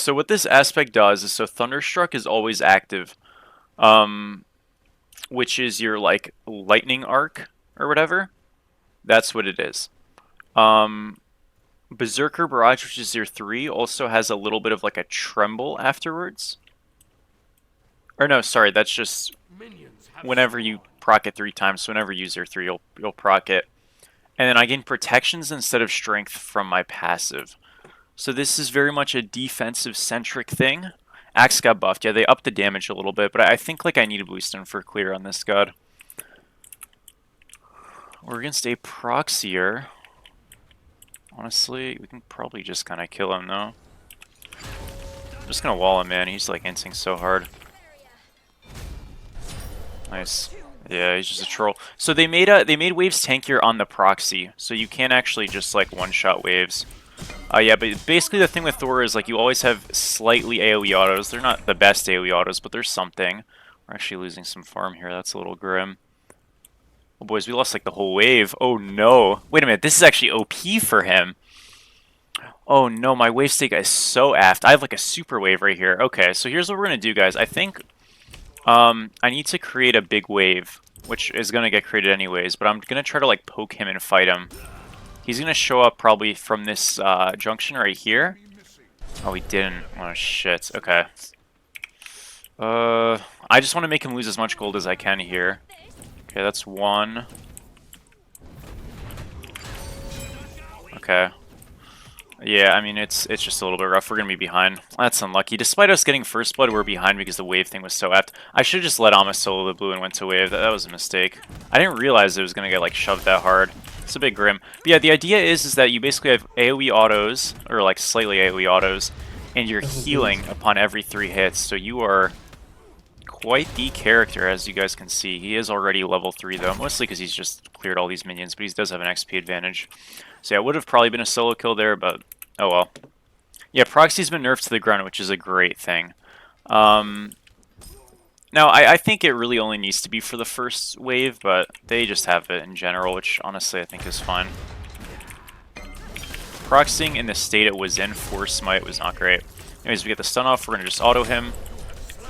So what this aspect does is, so Thunderstruck is always active, um, which is your like lightning arc or whatever. That's what it is. Um, Berserker Barrage, which is your 3, also has a little bit of like a tremble afterwards. Or no, sorry, that's just whenever you proc it 3 times. So whenever you use your 3, you'll proc it. And then I gain protections instead of strength from my passive. So this is very much a defensive-centric thing. Axe got buffed. Yeah, they upped the damage a little bit, but I think like I need a boost in for clear on this god. We're against a Proxier. Honestly, we can probably just kind of kill him, though. I'm just gonna wall him in. He's like inting so hard. Nice. Yeah, he's just a troll. So they made waves tankier on the proxy, so you can't actually just like one-shot waves. Yeah, but basically the thing with Thor is like you always have slightly AoE autos. They're not the best AoE autos, but there's something. We're actually losing some farm here. That's a little grim. Oh boys, we lost like the whole wave. Oh no. Wait a minute, this is actually OP for him. Oh no, my wave state is so aft. I have like a super wave right here. Okay, so here's what we're gonna do, guys. I think I need to create a big wave, which is gonna get created anyways, but I'm gonna try to like poke him and fight him. He's gonna show up probably from this junction right here. Oh, he didn't. Oh shit. Okay. I just want to make him lose as much gold as I can here. Okay, that's one. Okay. Yeah, I mean, it's just a little bit rough. We're going to be behind. That's unlucky. Despite us getting first blood, we're behind because the wave thing was so apt. I should have just let Amos solo the blue and went to wave. That was a mistake. I didn't realize it was going to get, like, shoved that hard. It's a bit grim. But yeah, the idea is that you basically have AoE autos, or, like, slightly AoE autos, and you're healing upon every 3 hits. So you are quite the character, as you guys can see. He is already level 3, though, mostly because he's just cleared all these minions, but he does have an XP advantage. So yeah, it would have probably been a solo kill there, but oh well. Yeah, Proxy's been nerfed to the ground, which is a great thing. Now, I think it really only needs to be for the first wave, but they just have it in general, which honestly I think is fine. Proxying in the state it was in for Smite was not great. Anyways, we get the stun off, we're going to just auto him.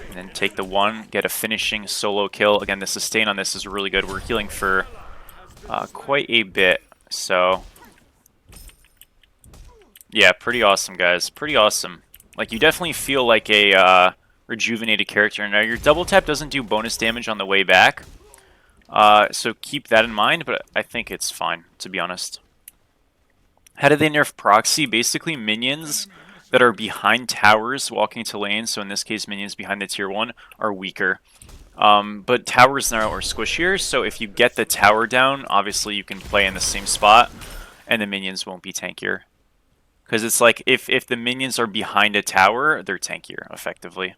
And then take the 1, get a finishing solo kill. Again, the sustain on this is really good. We're healing for quite a bit, so... Yeah, pretty awesome, guys. Pretty awesome. Like, you definitely feel like a rejuvenated character. Now, your double tap doesn't do bonus damage on the way back, so keep that in mind, but I think it's fine, to be honest. How did they nerf Proxy? Basically, minions that are behind towers walking to lanes, so in this case, minions behind the tier 1, are weaker. But towers now are squishier, so if you get the tower down, obviously you can play in the same spot, and the minions won't be tankier. Because it's like, if the minions are behind a tower, they're tankier, effectively.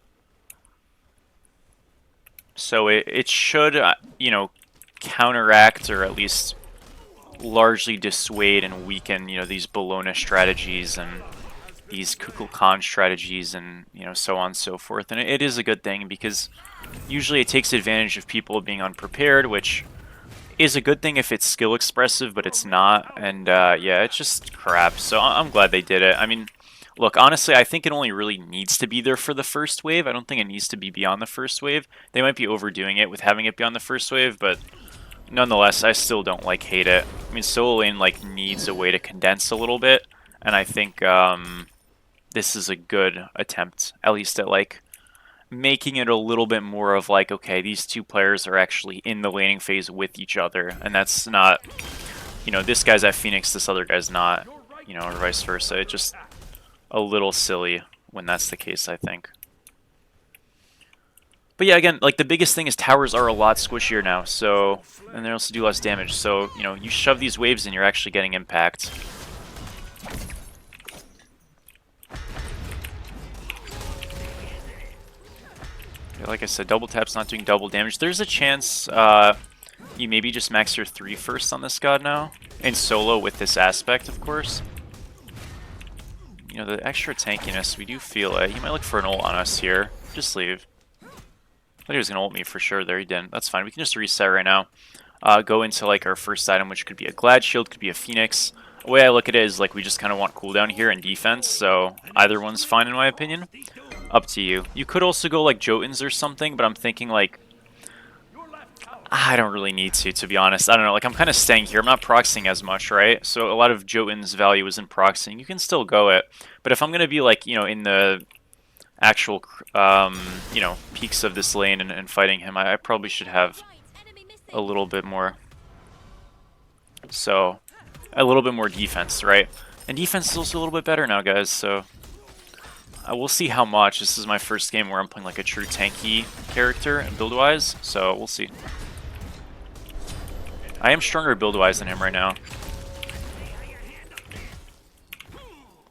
So it should, you know, counteract, or at least largely dissuade and weaken, you know, these Bologna strategies and these Kukulkan strategies and, you know, so on and so forth. And it is a good thing, because usually it takes advantage of people being unprepared, which is a good thing if it's skill expressive, but it's not, and yeah, it's just crap, so I'm glad they did it. I mean, look, honestly, I think it only really needs to be there for the first wave. I don't think it needs to be beyond the first wave. They might be overdoing it with having it beyond the first wave, but nonetheless, I still don't, like, hate it. I mean, solo lane, like, needs a way to condense a little bit, and I think this is a good attempt, at least at, like, making it a little bit more of like, okay, these two players are actually in the laning phase with each other, and that's not, you know, this guy's at Phoenix, this other guy's not, you know, or vice versa. It's just a little silly when that's the case, I think. But yeah, again, like, the biggest thing is towers are a lot squishier now, so, and they also do less damage, so, you know, you shove these waves in, you're actually getting impact. Like I said, double tap's not doing double damage. There's a chance you maybe just max your 3 first on this god now. In solo with this aspect, of course. You know, the extra tankiness, we do feel it. He might look for an ult on us here. Just leave. I thought he was going to ult me for sure there. He didn't. That's fine. We can just reset right now. Go into like our first item, which could be a Glad Shield, could be a Phoenix. The way I look at it is like we just kind of want cooldown here and defense, so either one's fine in my opinion. Up to you. You could also go like Jotuns or something, but I'm thinking like I don't really need to be honest. I don't know, like I'm kind of staying here. I'm not proxying as much, right? So a lot of Jotun's value is in proxying. You can still go it, but if I'm going to be like, you know, in the actual, you know, peaks of this lane and fighting him, I probably should have a little bit more. So, a little bit more defense, right? And defense is also a little bit better now, guys, so we'll see how much. This is my first game where I'm playing like a true tanky character build-wise, so we'll see. I am stronger build-wise than him right now.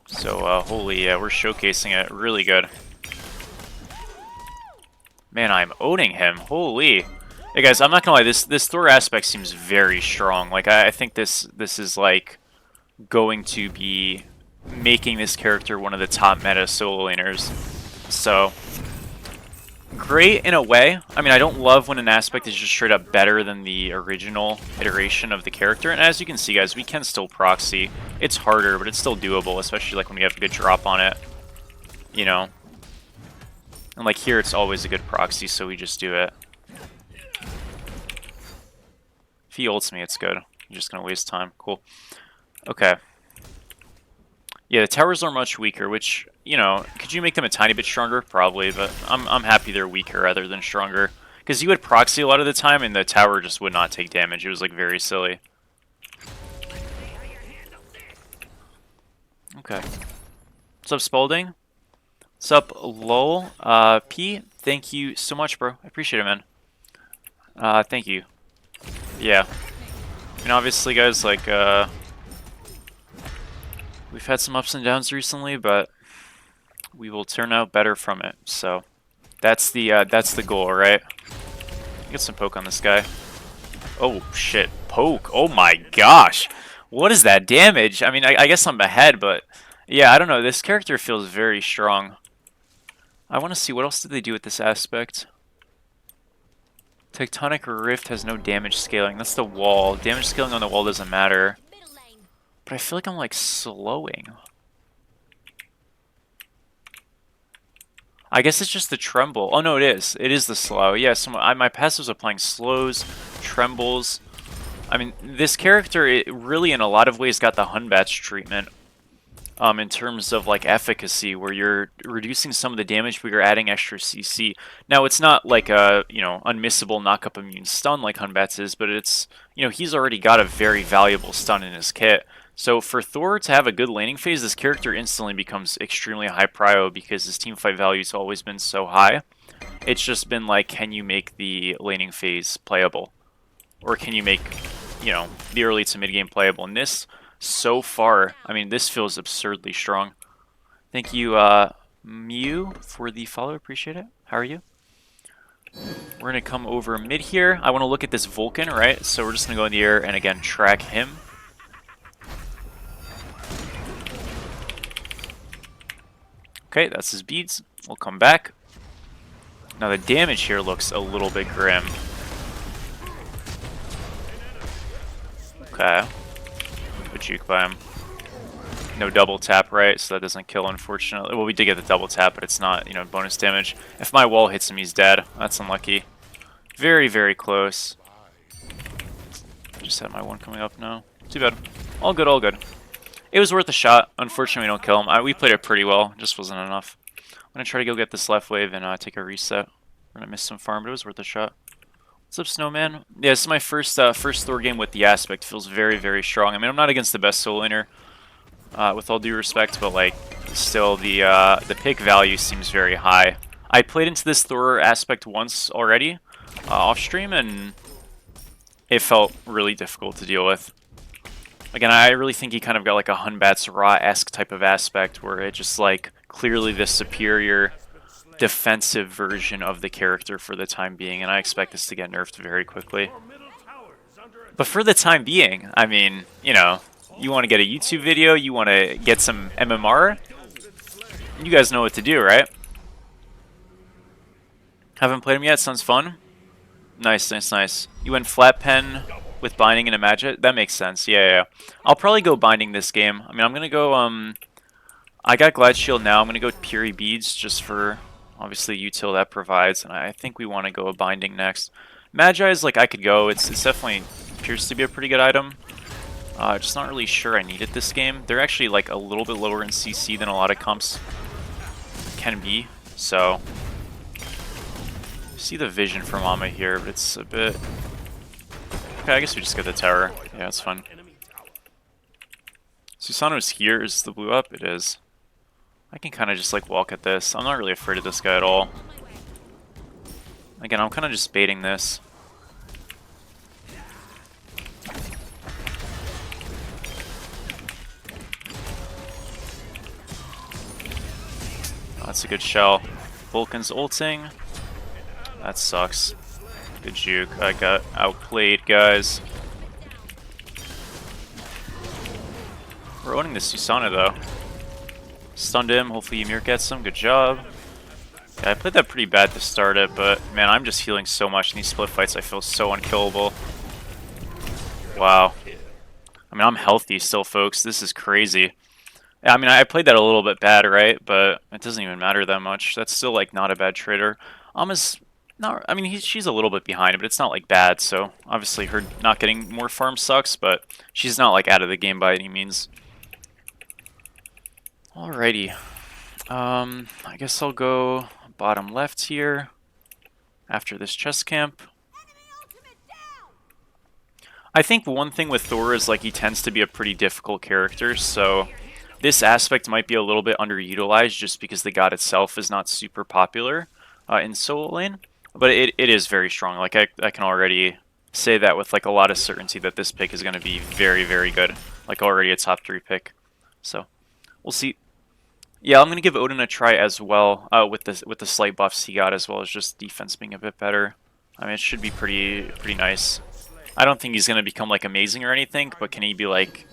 So, holy, yeah, we're showcasing it really good. Man, I'm owning him. Holy. Hey guys, I'm not gonna lie, this Thor aspect seems very strong. Like I think this is like going to be making this character one of the top meta solo laners. So great in a way. I mean, I don't love when an aspect is just straight up better than the original iteration of the character. And as you can see, guys, we can still proxy. It's harder, but it's still doable, especially like when we have a good drop on it. You know. And like here, it's always a good proxy, so we just do it. If he ults me, it's good. I'm just gonna waste time. Cool. Okay. Yeah, the towers are much weaker, which, you know, could you make them a tiny bit stronger? Probably, but I'm happy they're weaker rather than stronger. Because you would proxy a lot of the time, and the tower just would not take damage. It was, like, very silly. Okay. What's up, Spalding? What's up, lol? P, thank you so much, bro. I appreciate it, man. Thank you. Yeah. I mean, obviously, guys, like, we've had some ups and downs recently, but we will turn out better from it. So that's the goal, right? Get some poke on this guy. Oh shit, poke! Oh my gosh, what is that damage? I mean, I guess I'm ahead, but yeah, I don't know. This character feels very strong. I want to see what else did they do with this aspect. Tectonic Rift has no damage scaling. That's the wall. Damage scaling on the wall doesn't matter. But I feel like I'm like slowing. I guess it's just the tremble. Oh no, it is. It is the slow. Yeah, so my passives are applying slows, trembles. I mean, this character, it really in a lot of ways got the Hunbatch treatment. In terms of like efficacy, where you're reducing some of the damage but you're adding extra CC. Now it's not like a, you know, unmissable knock-up immune stun like Hunbat's is, but it's, you know, he's already got a very valuable stun in his kit. So for Thor to have a good laning phase, this character instantly becomes extremely high prio because his teamfight value's always been so high. It's just been like, can you make the laning phase playable? Or can you make, you know, the early to mid game playable? And this, so far, I mean, this feels absurdly strong. Thank you, Mew, for the follow. Appreciate it. How are you? We're going to come over mid here. I want to look at this Vulcan, right? So we're just going to go in the air and, again, track him. Okay, that's his beads. We'll come back. Now the damage here looks a little bit grim. Okay. Good juke by him. No double tap, right? So that doesn't kill, unfortunately. Well, we did get the double tap, but it's not, you know, bonus damage. If my wall hits him, he's dead. That's unlucky. Very, very close. I just had my one coming up now. Too bad. All good, all good. It was worth a shot. Unfortunately, we don't kill him. We played it pretty well. It just wasn't enough. I'm going to try to go get this left wave and take a reset. We're going to miss some farm, but it was worth a shot. What's up, Snowman? Yeah, this is my first Thor game with the aspect. Feels very, very strong. I mean, I'm not against the best solo laner, with all due respect, but like, still the pick value seems very high. I played into this Thor aspect once already, off stream, and it felt really difficult to deal with. Again, I really think he kind of got like a Hunbat's Ra-esque type of aspect, where it just like clearly the superior defensive version of the character for the time being, and I expect this to get nerfed very quickly. But for the time being, I mean, you know, you want to get a YouTube video, you want to get some MMR, you guys know what to do, right? Haven't played him yet, sounds fun. Nice, nice, nice. You went flat pen. with binding and a magic. That makes sense. Yeah, yeah, yeah. I'll probably go binding this game. I mean, I'm gonna go. I got Glad Shield now. I'm gonna go Puri Beads just for obviously util that provides, and I think we want to go a binding next. Magi is like I could go. It's definitely appears to be a pretty good item. Just not really sure I need it this game. They're actually like a little bit lower in CC than a lot of comps can be. So see the vision from Amma here, but it's a bit. Okay, I guess we just get the tower. Yeah, that's fun. Susanoo's here. Is the blue up? It is. I can kind of just like walk at this. I'm not really afraid of this guy at all. Again, I'm kind of just baiting this. Oh, that's a good shell. Vulcan's ulting. That sucks. Good juke. I got outplayed, guys. We're owning this Susanoo though. Stunned him. Hopefully Ymir gets him. Good job. Yeah, I played that pretty bad to start it, but man, I'm just healing so much in these split fights. I feel so unkillable. Wow. I mean, I'm healthy still, folks. This is crazy. Yeah, I mean, I played that a little bit bad, right? But it doesn't even matter that much. That's still like not a bad trader. Amma's not. I mean, she's a little bit behind, but it's not like bad. So obviously, her not getting more farm sucks, but she's not like out of the game by any means. Alrighty. I guess I'll go bottom left here after this chest camp. I think one thing with Thor is like he tends to be a pretty difficult character, so this aspect might be a little bit underutilized just because the god itself is not super popular in solo lane, but it is very strong. Like I can already say that with like a lot of certainty that this pick is going to be very, very good. Like already a top 3 pick. So we'll see. Yeah, I'm gonna give Odin a try as well with the slight buffs he got, as well as just defense being a bit better. I mean, it should be pretty nice. I don't think he's gonna become like amazing or anything, but can he be like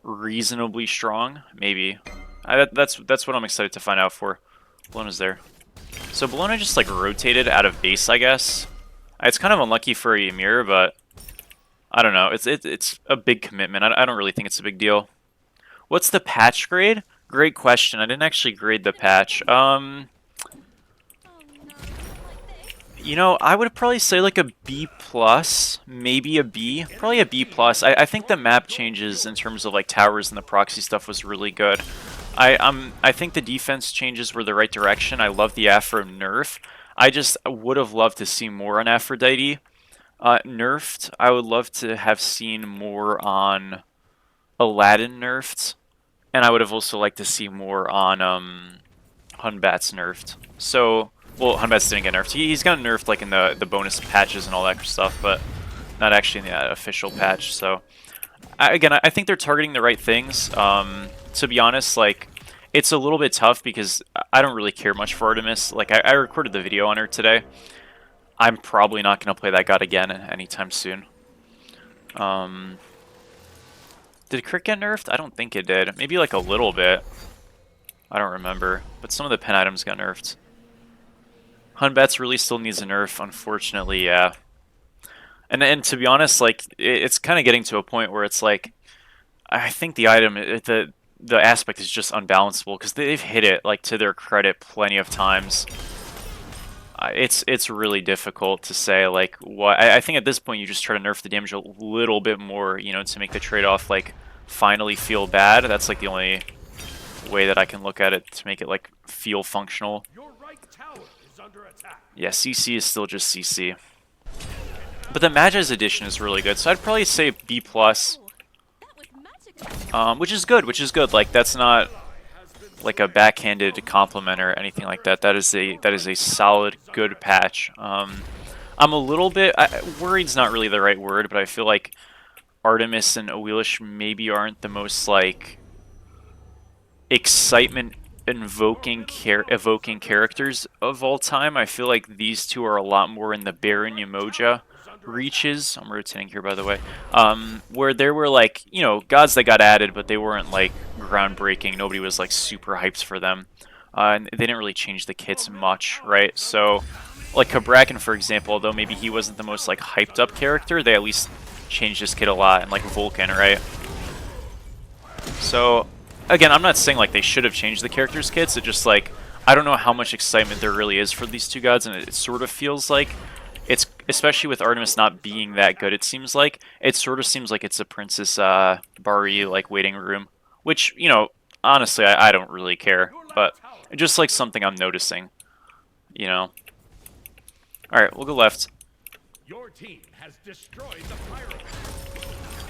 reasonably strong? Maybe. That's what I'm excited to find out for. Bologna's there. So Bologna just like rotated out of base, I guess. It's kind of unlucky for Ymir, but I don't know. It's a big commitment. I don't really think it's a big deal. What's the patch grade? Great question. I didn't actually grade the patch. You know, I would probably say like a B+, maybe a B. Probably a B+. I think the map changes in terms of like towers and the proxy stuff was really good. I think the defense changes were the right direction. I love the Afro nerf. I just would have loved to see more on Aphrodite. Nerfed, I would love to have seen more on Aladdin nerfed. And I would have also liked to see more on Hunbat's nerfed. So, well, Hunbat's didn't get nerfed. He's gotten nerfed like in the bonus patches and all that stuff, but not actually in the official patch. So, again, I think they're targeting the right things. To be honest, like, it's a little bit tough because I don't really care much for Artemis. Like, I recorded the video on her today. I'm probably not going to play that god again anytime soon. Did Crit get nerfed? I don't think it did. Maybe like a little bit. I don't remember. But some of the pen items got nerfed. Hunbat's really still needs a nerf, unfortunately, yeah. And to be honest, like, it's kind of getting to a point where it's like, I think the item, the aspect is just unbalanceable, because they've hit it, like, to their credit plenty of times. It's really difficult to say, like, what. I think at this point you just try to nerf the damage a little bit more, you know, to make the trade-off, like, finally feel bad. That's, like, the only way that I can look at it to make it, like, feel functional. Your right tower is under attack. Yeah, CC is still just CC. But the Magi's edition is really good, so I'd probably say B+. Which is good. Like, that's not like a backhanded compliment or anything like that. That is a solid, good patch. I'm a little bit worried's not really the right word, but I feel like Artemis and Awelish maybe aren't the most like excitement evoking characters of all time. I feel like these two are a lot more in the Baron Yamoja reaches. I'm rotating here, by the way. Where there were like, you know, gods that got added, but they weren't like groundbreaking. Nobody was like super hyped for them. And they didn't really change the kits much, right? So, like Kabrakan, for example, although maybe he wasn't the most like hyped up character, they at least changed this kit a lot, and like Vulcan, right? So, again, I'm not saying like they should have changed the characters' kits. It just like I don't know how much excitement there really is for these two gods, and it sort of feels like it's, especially with Artemis not being that good. It seems like it's a Princess Bari like waiting room, which honestly I don't really care, but it's just like something I'm noticing. All right, we'll go left. Your team has destroyed the pyramid.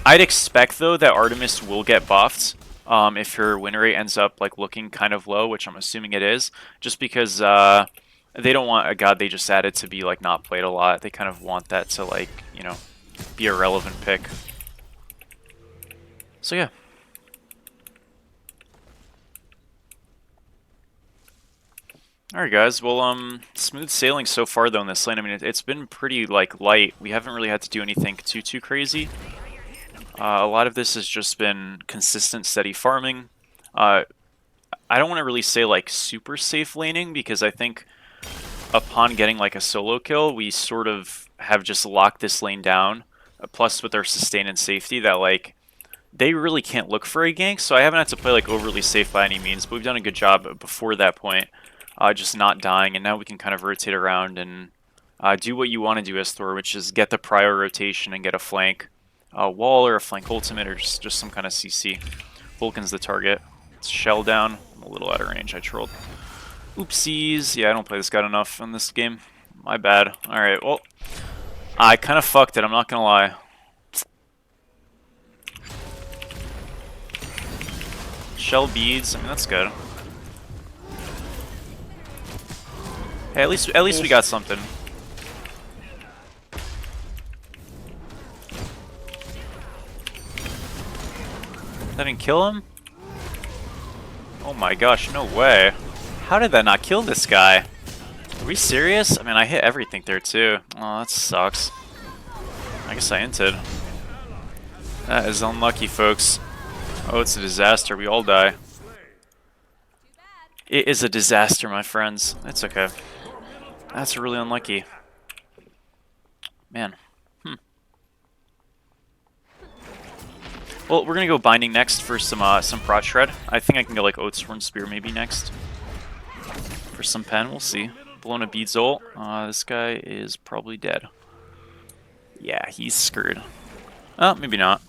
I'd expect though that Artemis will get buffed if her win rate ends up like looking kind of low, which I'm assuming it is, just because they don't want a god they just added to be like not played a lot. They kind of want that to like be a relevant pick. So yeah. Alright guys, well smooth sailing so far though in this lane. I mean it's been pretty like light. We haven't really had to do anything too crazy. A lot of this has just been consistent, steady farming. I don't want to really say like super safe laning because I think upon getting like a solo kill, we sort of have just locked this lane down. Plus with our sustain and safety that like they really can't look for a gank, so I haven't had to play like overly safe by any means, but we've done a good job before that point, just not dying, and now we can kind of rotate around and do what you want to do as Thor, which is get the prior rotation and get a flank wall or a flank ultimate or just some kind of CC. Vulcan's the target. It's shell down. I'm a little out of range. I trolled. Oopsies. Yeah, I don't play this god enough in this game. My bad. Alright, well, I kind of fucked it. I'm not going to lie. Shell beads. I mean, that's good. Hey, at least we got something. That didn't kill him? Oh my gosh, no way. How did that not kill this guy? Are we serious? I mean, I hit everything there too. Oh, that sucks. I guess I inted. That is unlucky, folks. Oh, it's a disaster. We all die. It is a disaster, my friends. It's okay. That's really unlucky. Man. Well, we're gonna go binding next for some prot shred. I think I can go like Oathsworn Spear maybe next. For some pen, we'll see. Blown a beads ult. This guy is probably dead. Yeah, he's screwed. Oh, maybe not.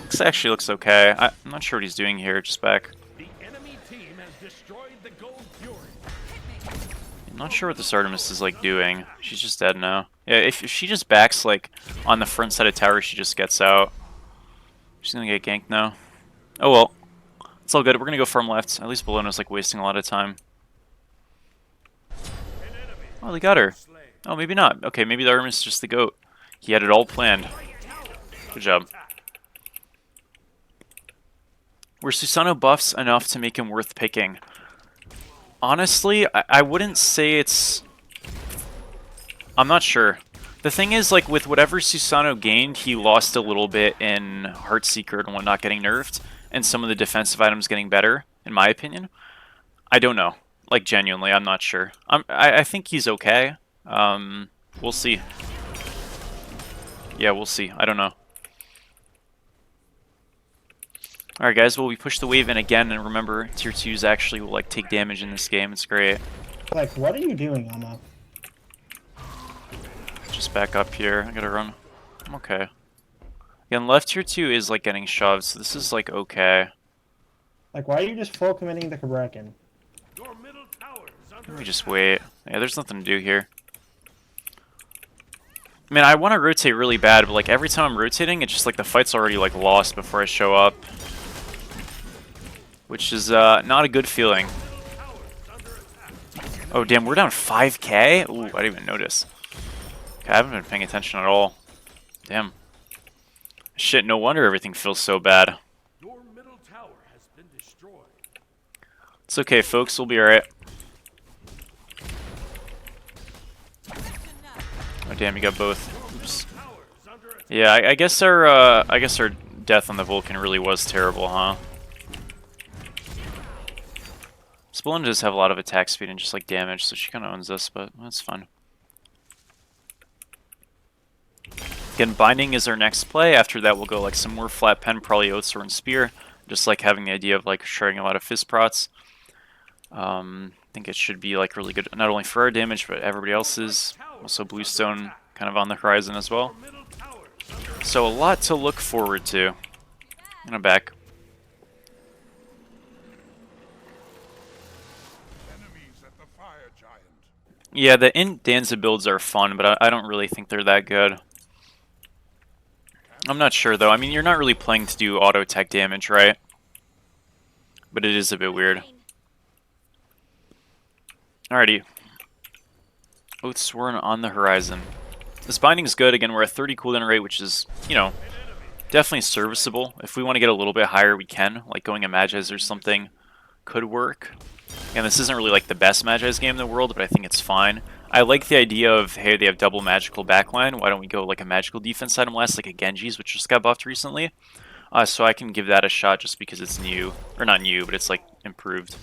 This actually looks okay. I'm not sure what he's doing here, just back. The enemy team has destroyed the Gold Fury. I'm not sure what this Artemis is like doing. She's just dead now. Yeah, if she just backs like on the front side of tower, she just gets out. She's gonna get ganked now. Oh well. It's all good. We're gonna go farm left. At least Bologna's like wasting a lot of time. Oh, they got her. Oh, maybe not. Okay, maybe the Artemis is just the GOAT. He had it all planned. Good job. Were Susano buffs enough to make him worth picking? Honestly, I wouldn't say it's... I'm not sure. The thing is, like, with whatever Susano gained, he lost a little bit in Heartseeker and whatnot getting nerfed, and some of the defensive items getting better, in my opinion. I don't know. Like, genuinely, I'm not sure. I think he's okay. We'll see. Yeah, we'll see. I don't know. Alright, guys, well, we push the wave in again, and remember, tier 2s actually will, like, take damage in this game. It's great. Like, what are you doing, Alma? Just back up here. I gotta run. I'm okay. Again, left tier 2 is, like, getting shoved, so this is, like, okay. Like, why are you just full committing the Kabrakan? Your middle tower is under Let me just wait. Yeah, there's nothing to do here. I mean, I want to rotate really bad, but, like, every time I'm rotating, it's just, like, the fight's already, like, lost before I show up. Which is, not a good feeling. Oh, damn, we're down 5k? Ooh, I didn't even notice. Okay, I haven't been paying attention at all. Damn. Shit, no wonder everything feels so bad. Your middle tower has been destroyed. It's okay, folks. We'll be alright. Oh, damn, you got both. Oops. Yeah, I guess our death on the Vulcan really was terrible, huh? Spillin does have a lot of attack speed and just like damage, so she kind of owns us, but that's fine. Again, Binding is our next play. After that, we'll go like some more flat pen, probably Oathsworn and Spear. Just like having the idea of like sharding a lot of Fist Prots. I think it should be like really good, not only for our damage, but everybody else's. Also Bluestone kind of on the horizon as well. So a lot to look forward to. And I'm back. Yeah, the Int Danza builds are fun, but I don't really think they're that good. I'm not sure though. I mean, you're not really playing to do auto attack damage, right? But it is a bit weird. Alrighty. Oathsworn on the horizon. This binding's good. Again, we're at 30 cooldown rate, which is, you know, definitely serviceable. If we want to get a little bit higher, we can. Like going a Magi's or something could work. And this isn't really like the best Magi's game in the world, but I think it's fine. I like the idea of, hey, they have double magical backline. Why don't we go like a magical defense item last, like a Genji's, which just got buffed recently. So I can give that a shot just because it's new. Or not new, but it's like improved.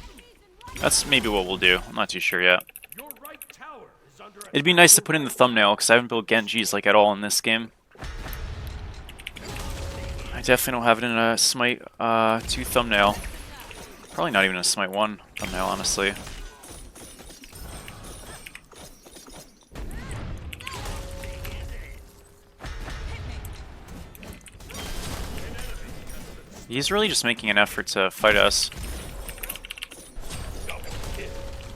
That's maybe what we'll do. I'm not too sure yet. It'd be nice to put in the thumbnail, because I haven't built Genji's like at all in this game. I definitely don't have it in a Smite 2 thumbnail. Probably not even a Smite 1 thumbnail, honestly. He's really just making an effort to fight us.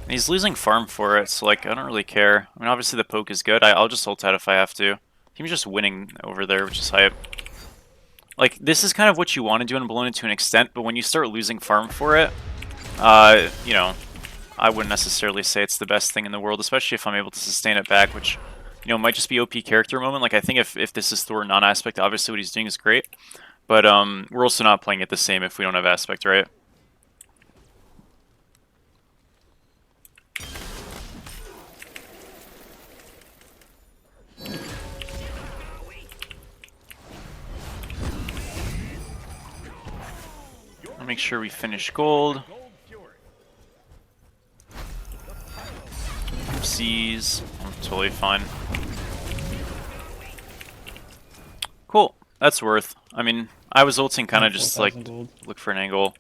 And he's losing farm for it, so like I don't really care. I mean, obviously the poke is good. I'll just ult out if I have to. He's just winning over there, which is hype. Like, this is kind of what you want to do in Bologna to an extent, but when you start losing farm for it, you know, I wouldn't necessarily say it's the best thing in the world, especially if I'm able to sustain it back, which, you know, might just be OP character moment. Like, I think if this is Thor non-aspect, obviously what he's doing is great, but we're also not playing it the same if we don't have aspect, right? I'll make sure we finish gold. Oopsies. I'm totally fine. Cool. That's worth. I mean, I was ulting kind of just like look for an angle.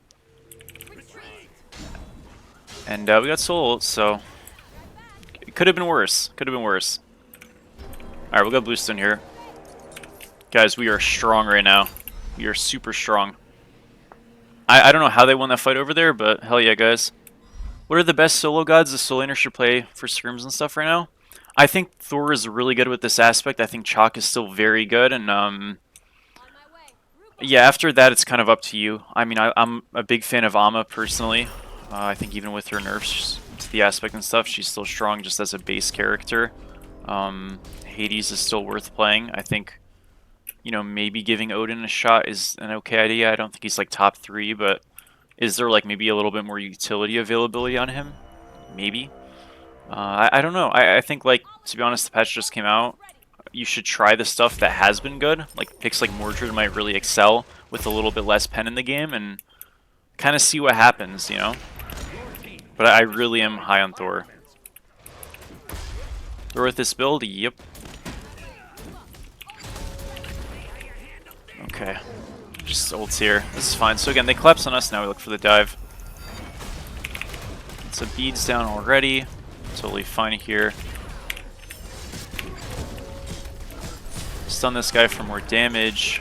And we got soul, so it could have been worse. Could have been worse. Alright, we got Bluestone here. Guys, we are strong right now. We are super strong. I don't know how they won that fight over there, but hell yeah, guys. What are the best solo gods the solo laner should play for scrims and stuff right now? I think Thor is really good with this aspect. I think Chalk is still very good, and yeah, after that it's kind of up to you. I mean, I'm a big fan of Amma personally. I think even with her nerfs to the aspect and stuff, she's still strong just as a base character. Hades is still worth playing. I think, you know, maybe giving Odin a shot is an okay idea. I don't think he's like top 3, but is there like maybe a little bit more utility availability on him? Maybe. I don't know. I think, like, to be honest, the patch just came out. You should try the stuff that has been good. Like picks like Mordred might really excel with a little bit less pen in the game and kind of see what happens, you know? But I really am high on Thor. Thor with this build? Yep. Okay. Just ults here. This is fine. So again, they collapse on us. Now we look for the dive. So beads down already. Totally fine here. Stun this guy for more damage.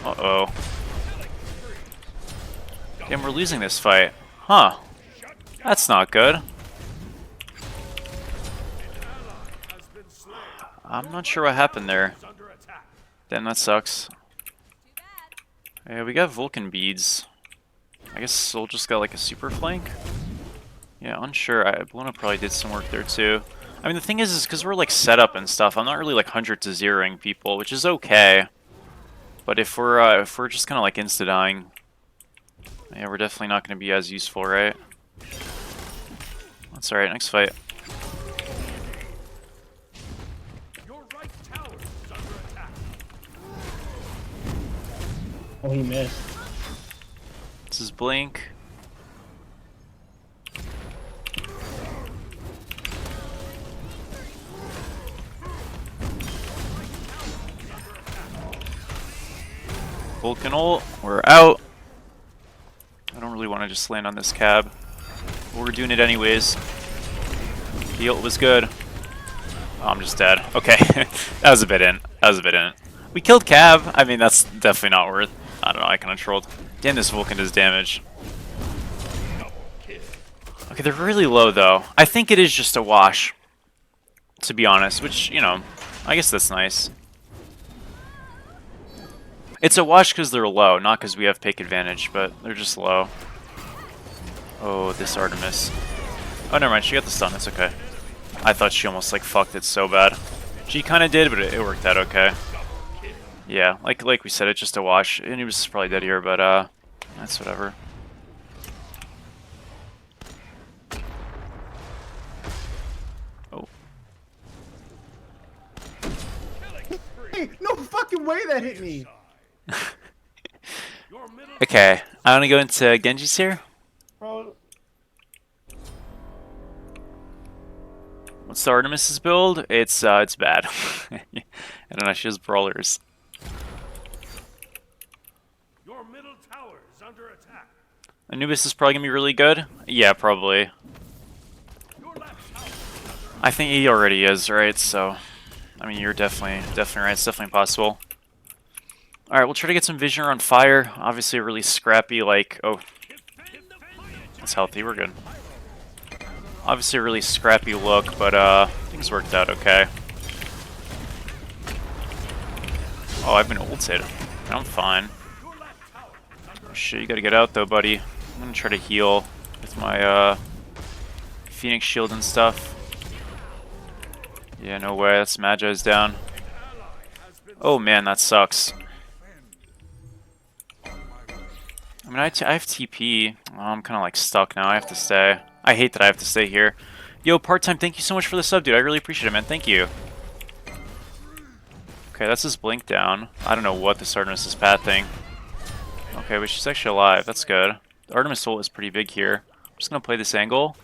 Uh-oh. Damn, we're losing this fight. Huh. That's not good. I'm not sure what happened there. Damn, that sucks. Yeah, we got Vulcan beads. I guess Soul just got like a super flank? Yeah, unsure. Bologna probably did some work there too. I mean, the thing is because we're like set up and stuff, I'm not really like 100 to 0ing people, which is okay. But if we're just kind of like insta-dying, yeah, we're definitely not going to be as useful, right? That's alright, next fight. Oh, he missed. This is Blink. Vulcan ult. We're out. I don't really want to just land on this cab. But we're doing it anyways. The ult was good. Oh, I'm just dead. Okay. That was a bit in. That was a bit in. We killed cab. I mean, that's definitely not worth. I don't know. I kind of trolled. Damn, this Vulcan does damage. Okay, they're really low, though. I think it is just a wash, to be honest, which, you know, I guess that's nice. It's a wash because they're low, not because we have pick advantage, but they're just low. Oh, this Artemis. Oh, never mind. She got the stun. It's okay. I thought she almost, like, fucked it so bad. She kind of did, but it worked out okay. Yeah, like we said, it's just a wash. And he was probably dead here, but, that's whatever. Oh. Hey, no fucking way that hit me! Okay, I want to go into Genji's here. Bro, What's the Artemis's build? It's bad. I don't know, she has brawlers. Your middle tower is under attack. Anubis is probably gonna be really good. Yeah, probably. Your left tower is under I think he already is, right? So, I mean, you're definitely right. It's definitely possible. All right, we'll try to get some Visioner on fire. Obviously, a really scrappy, like, oh, that's healthy. We're good. Obviously, a really scrappy look, but things worked out okay. Oh, I've been ulted. I'm fine. Oh, shit, you gotta get out though, buddy. I'm gonna try to heal with my Phoenix shield and stuff. Yeah, no way. That's Magi's down. Oh man, that sucks. I mean, I have TP. Oh, I'm kind of like stuck now. I have to stay. I hate that I have to stay here. Yo, part-time, thank you so much for the sub, dude. I really appreciate it, man. Thank you. Okay, that's his blink down. I don't know what this Artemis' path thing. Okay, but she's actually alive. That's good. The Artemis ult is pretty big here. I'm just gonna play this angle.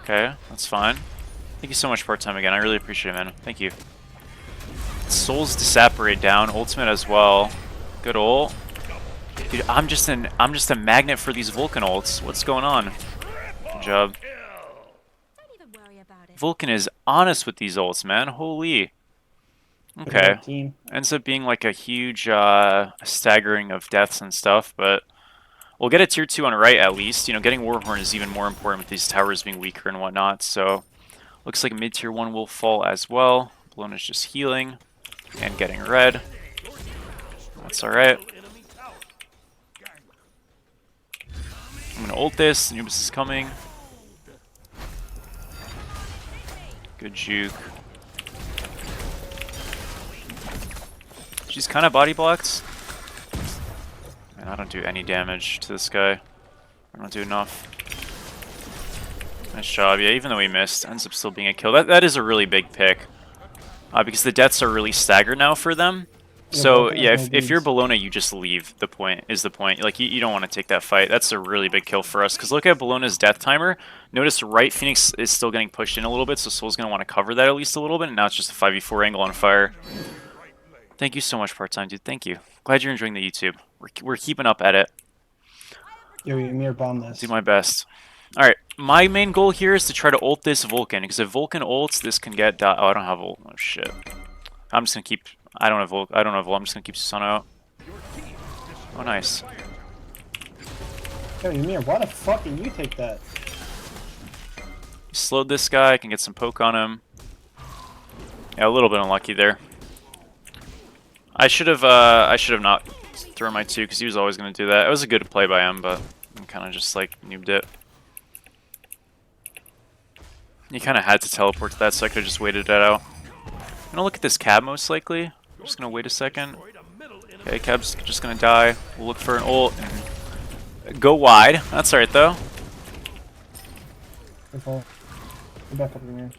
Okay, that's fine. Thank you so much, part-time again. I really appreciate it, man. Thank you. Soul's Disapparate down. Ultimate as well. Good ult. Dude, I'm just a magnet for these Vulcan ults. What's going on? Good job. Don't even worry about it. Vulcan is honest with these ults, man. Holy. Okay. team. Ends up being like a huge staggering of deaths and stuff, but we'll get a tier 2 on right at least. You know, getting Warhorn is even more important with these towers being weaker and whatnot, so looks like mid tier 1 will fall as well. Balloon is just healing and getting red. That's alright. enemy tower. I'm gonna ult this. Anubis is coming. Good juke. She's kind of body blocked. Man, I don't do any damage to this guy. I don't do enough. Nice job. Yeah, even though we missed, ends up still being a kill. That is a really big pick. Because the deaths are really staggered now for them. So yeah, if you're Bologna, you just leave. The point. Like you don't want to take that fight. That's a really big kill for us. Because look at Bologna's death timer. Notice right Phoenix is still getting pushed in a little bit, so Soul's gonna want to cover that at least a little bit. And now it's just a 5v4 angle on fire. Thank you so much, part-time dude. Thank you. Glad you're enjoying the YouTube. We're keeping up at it. Yo, Ymir, bomb this. Do my best. All right, my main goal here is to try to ult this Vulcan. Because if Vulcan ults, this can get. Oh, I don't have ult. Oh shit. I'm just gonna keep. I don't have ult. I'm just gonna keep Susanna out. Oh, nice. Yo, Ymir, why the fuck did you take that? Slowed this guy. I can get some poke on him. Yeah, a little bit unlucky there. I should have not thrown my 2 because he was always gonna do that. It was a good play by him, but I kind of just like noobed it. He kind of had to teleport to that, so I could have just waited it out. I'm gonna look at this cab most likely. I'm just gonna wait a second. Okay, cab's just gonna die. We'll look for an ult and go wide. That's alright though. Careful. Go back up, Ymir.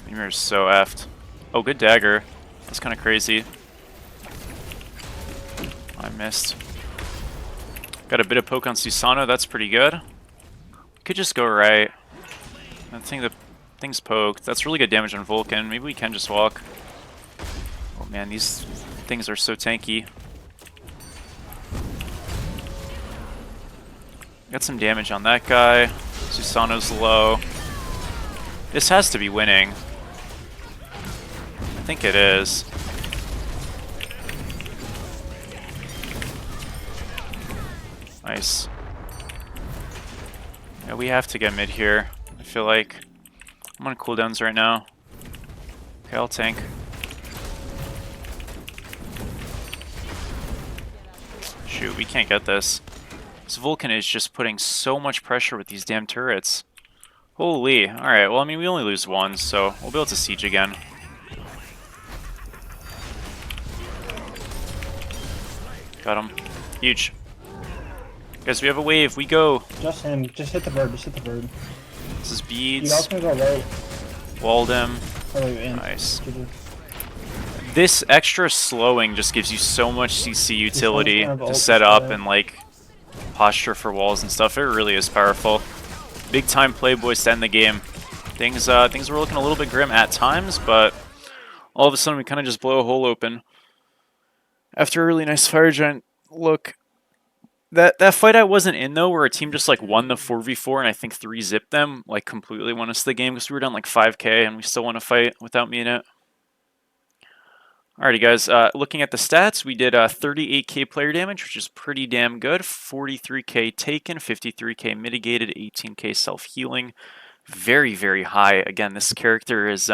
Ymir's so effed. Oh, good dagger. That's kind of crazy. I missed. Got a bit of poke on Susanna. That's pretty good. Could just go right. I think the thing's poked. That's really good damage on Vulcan. Maybe we can just walk. Man, these things are so tanky. Got some damage on that guy. Susano's low. This has to be winning. I think it is. Nice. Yeah, we have to get mid here, I feel like. I'm on cooldowns right now. Okay, I'll tank. Shoot, we can't get this. This Vulcan is just putting so much pressure with these damn turrets. Holy. Alright, well, I mean, we only lose one, so we'll be able to siege again. Got him. Huge. Guys, we have a wave. We go. Just him. Just hit the bird. Just hit the bird. This is You beads. also can go low. Walled him. Oh, wait, in. Nice. This extra slowing just gives you so much CC utility to set up and like posture for walls and stuff. It really is powerful. Big time playboys to end the game. Things were looking a little bit grim at times, but all of a sudden we kind of just blow a hole open. After a really nice fire giant look. That fight I wasn't in though, where a team just like won the 4v4 and I think 3-zipped them, like completely won us the game because we were down like 5k and we still won a fight without me in it. Alrighty guys, looking at the stats, we did 38k player damage, which is pretty damn good. 43k taken, 53k mitigated, 18k self-healing. Very, very high. Again, this character is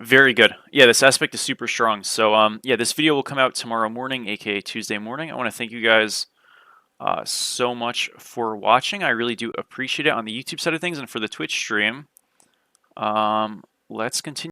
very good. Yeah, this aspect is super strong. So, yeah, this video will come out tomorrow morning, aka Tuesday morning. I want to thank you guys so much for watching. I really do appreciate it on the YouTube side of things and for the Twitch stream. Let's continue.